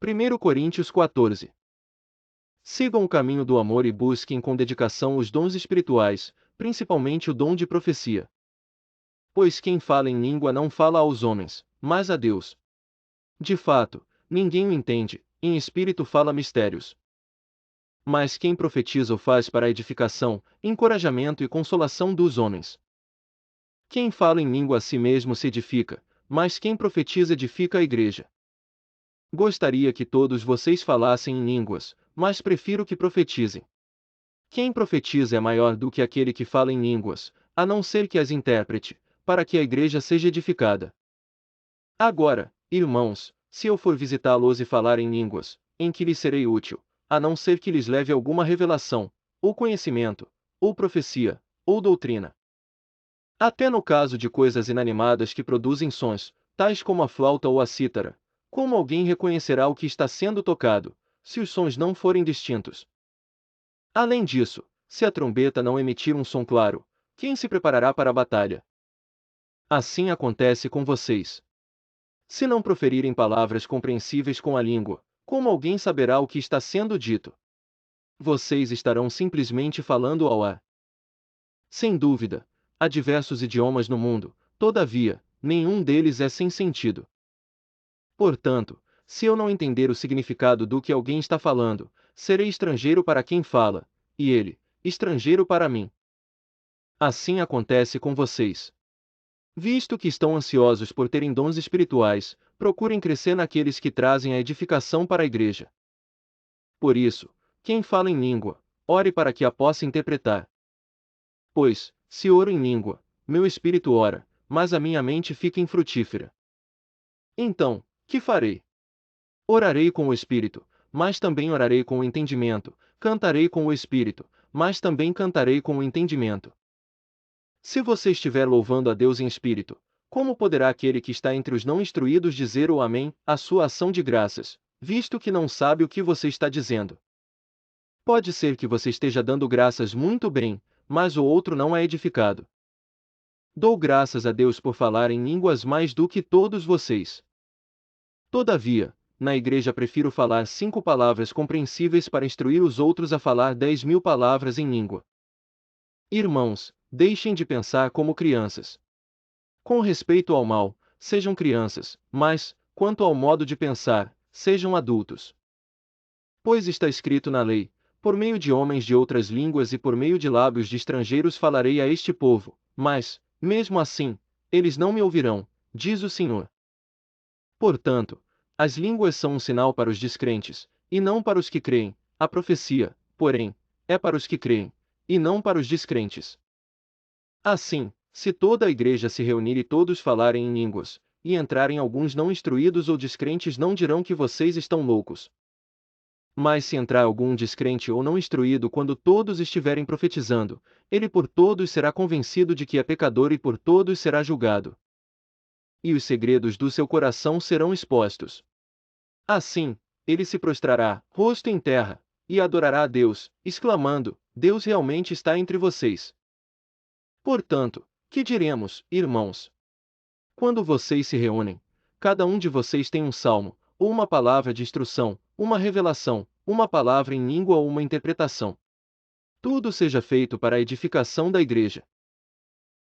1 Coríntios 14. Sigam o caminho do amor e busquem com dedicação os dons espirituais, principalmente o dom de profecia. Pois quem fala em língua não fala aos homens, mas a Deus. De fato, ninguém o entende, em espírito fala mistérios. Mas quem profetiza o faz para a edificação, encorajamento e consolação dos homens. Quem fala em língua a si mesmo se edifica, mas quem profetiza edifica a igreja. Gostaria que todos vocês falassem em línguas, mas prefiro que profetizem. Quem profetiza é maior do que aquele que fala em línguas, a não ser que as interprete, para que a igreja seja edificada. Agora, irmãos, se eu for visitá-los e falar em línguas, em que lhes serei útil, a não ser que lhes leve alguma revelação, ou conhecimento, ou profecia, ou doutrina. Até no caso de coisas inanimadas que produzem sons, tais como a flauta ou a cítara, como alguém reconhecerá o que está sendo tocado, se os sons não forem distintos? Além disso, se a trombeta não emitir um som claro, quem se preparará para a batalha? Assim acontece com vocês. Se não proferirem palavras compreensíveis com a língua, como alguém saberá o que está sendo dito? Vocês estarão simplesmente falando ao ar. Sem dúvida, há diversos idiomas no mundo, todavia, nenhum deles é sem sentido. Portanto, se eu não entender o significado do que alguém está falando, serei estrangeiro para quem fala, e ele, estrangeiro para mim. Assim acontece com vocês. Visto que estão ansiosos por terem dons espirituais, procurem crescer naqueles que trazem a edificação para a igreja. Por isso, quem fala em língua, ore para que a possa interpretar. Pois, se oro em língua, meu espírito ora, mas a minha mente fica infrutífera. Então, que farei? Orarei com o espírito, mas também orarei com o entendimento, cantarei com o espírito, mas também cantarei com o entendimento. Se você estiver louvando a Deus em espírito, como poderá aquele que está entre os não instruídos dizer o amém, à sua ação de graças, visto que não sabe o que você está dizendo? Pode ser que você esteja dando graças muito bem, mas o outro não é edificado. Dou graças a Deus por falar em línguas mais do que todos vocês. Todavia, na igreja prefiro falar 5 palavras compreensíveis para instruir os outros a falar 10.000 palavras em língua. Irmãos, deixem de pensar como crianças. Com respeito ao mal, sejam crianças, mas, quanto ao modo de pensar, sejam adultos. Pois está escrito na lei: por meio de homens de outras línguas e por meio de lábios de estrangeiros falarei a este povo, mas, mesmo assim, eles não me ouvirão, diz o Senhor. Portanto, as línguas são um sinal para os descrentes, e não para os que creem, a profecia, porém, é para os que creem, e não para os descrentes. Assim, se toda a igreja se reunir e todos falarem em línguas, e entrarem alguns não instruídos ou descrentes, não dirão que vocês estão loucos. Mas se entrar algum descrente ou não instruído quando todos estiverem profetizando, ele por todos será convencido de que é pecador e por todos será julgado. E os segredos do seu coração serão expostos. Assim, ele se prostrará, rosto em terra, e adorará a Deus, exclamando: Deus realmente está entre vocês. Portanto, que diremos, irmãos? Quando vocês se reúnem, cada um de vocês tem um salmo, ou uma palavra de instrução, uma revelação, uma palavra em língua ou uma interpretação. Tudo seja feito para a edificação da igreja.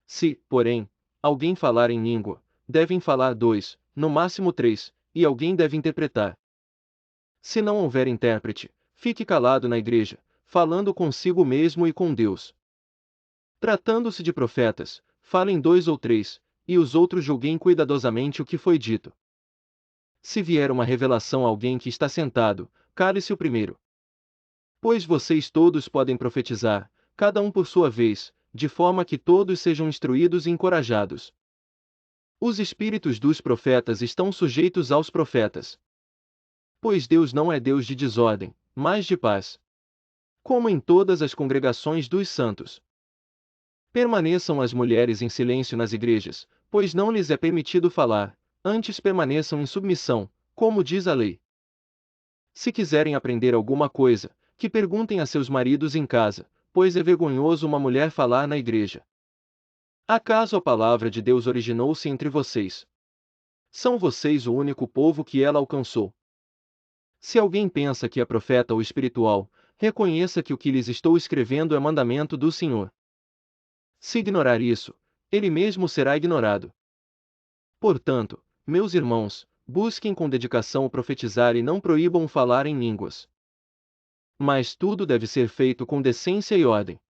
Se, porém, alguém falar em língua, devem falar 2, no máximo 3, e alguém deve interpretar. Se não houver intérprete, fique calado na igreja, falando consigo mesmo e com Deus. Tratando-se de profetas, falem 2 ou 3, e os outros julguem cuidadosamente o que foi dito. Se vier uma revelação a alguém que está sentado, cale-se o primeiro. Pois vocês todos podem profetizar, cada um por sua vez, de forma que todos sejam instruídos e encorajados. Os espíritos dos profetas estão sujeitos aos profetas. Pois Deus não é Deus de desordem, mas de paz. Como em todas as congregações dos santos. Permaneçam as mulheres em silêncio nas igrejas, pois não lhes é permitido falar, antes permaneçam em submissão, como diz a lei. Se quiserem aprender alguma coisa, que perguntem a seus maridos em casa, pois é vergonhoso uma mulher falar na igreja. Acaso a palavra de Deus originou-se entre vocês? São vocês o único povo que ela alcançou. Se alguém pensa que é profeta ou espiritual, reconheça que o que lhes estou escrevendo é mandamento do Senhor. Se ignorar isso, ele mesmo será ignorado. Portanto, meus irmãos, busquem com dedicação o profetizar e não proíbam o falar em línguas. Mas tudo deve ser feito com decência e ordem.